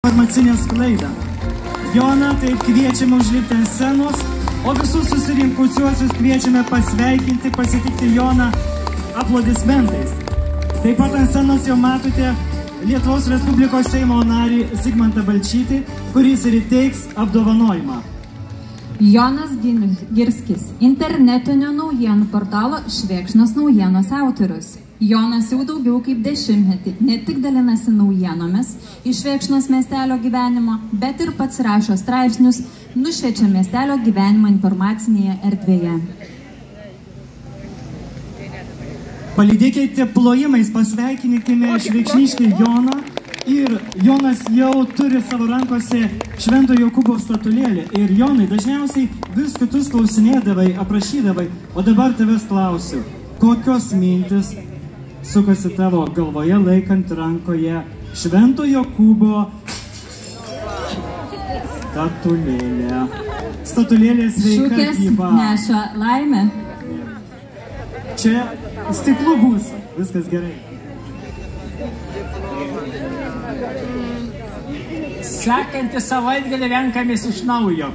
informacinę sklaidą. Joną taip kviečiame užlipti ant scenos, o visus susirinkusiuosius kviečiame pasveikinti, pasitikti Joną aplodismentais. Taip pat ant scenos jau matote Lietuvos Respublikos Seimo narį Zigmantą Balčytį, kuris ir įteiks apdovanojimą. Jonas Girskis, internetinio naujienų portalo Švėkšnos naujienos autorius. Jonas jau daugiau kaip 10 metų ne tik dalinasi naujienomis iš Švėkšnos miestelio gyvenimo, bet ir pats rašo straipsnius, nušviečia miestelio gyvenimo informacinėje erdvėje. Palydėkite plojimais, pasveikinkime Švėkšniškį Joną. Ir Jonas jau turi savo rankose Švento Jokūbo statulėlę. Ir Jonai, dažniausiai vis kitus klausinėdavai, aprašydavai, o dabar tavęs klausiu, kokios mintis sukasi tavo galvoje laikant rankoje Švento Jokūbo statulėlę. Statulėlė sveika gyva. Šūkės neša laimę. Čia stiklų bus, viskas gerai. Sekantį savaitgalį renkamės iš naujo.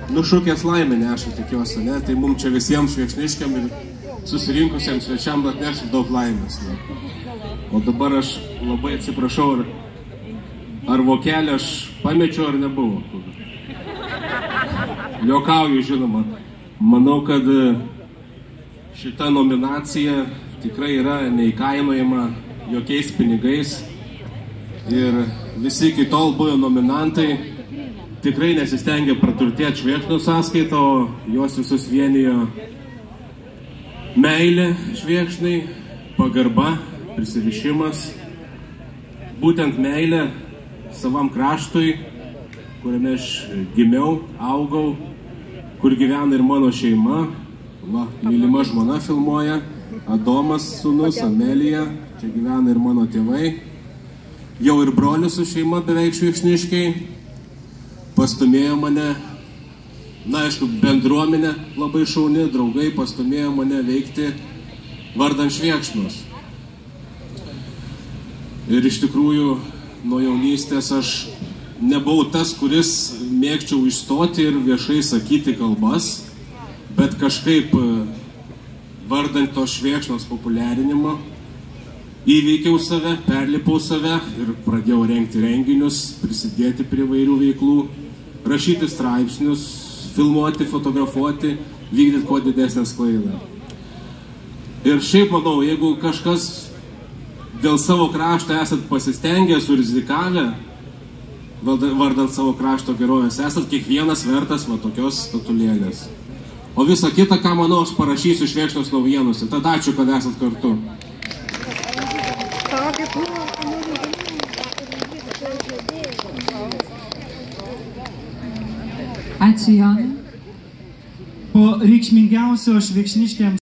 Šūkės laimę neša, tikiuosi, ne? Tai mums čia visiems švėkšniškiam ir susirinkusiems svečiam atneša daug laimės. Ne? O dabar aš labai atsiprašau, ar vokelį aš pamečiau ar nebuvo. Juokauju, žinoma. Manau, kad šita nominacija tikrai yra neįkainojama jokiais pinigais. Ir visi iki tol buvę nominantai tikrai nesistengia praturtėti Švėkšnų sąskaitą, o juos visus vienijo meilė Švėkšnai, pagarba, prisirišimas, būtent meilė savam kraštui, kuriame aš gimiau, augau, kur gyvena ir mano šeima. Va, mylima žmona filmuoja, Adomas sūnus, Amelija, čia gyvena ir mano tėvai. Jau ir brolius su šeima beveik švėkšniškiai pastumėjo mane, aišku, bendruomenė labai šauni, draugai pastumėjo mane veikti vardan Švėkšnos. Ir iš tikrųjų, nuo jaunystės aš nebuvau tas, kuris mėgčiau išstoti ir viešai sakyti kalbas, bet kažkaip vardant to Švėkšnos populiarinimo įveikiau save, perlipau save ir pradėjau rengti renginius, prisidėti prie vairių veiklų, rašyti straipsnius, filmuoti, fotografuoti, vykdyti kuo didesnę sklaidą. Ir šiaip manau, jeigu kažkas dėl savo krašto esat pasistengę, surizikavę, vardant savo krašto gerovės, esat kiekvienas vertas va tokios statulėlės. O visą kitą, ką manau, aš parašysiu Švėkšnos naujienose. Tada ačiū, kad esat kartu. Ačiū, Jonai. Po reikšmingiausio švėkšniškiams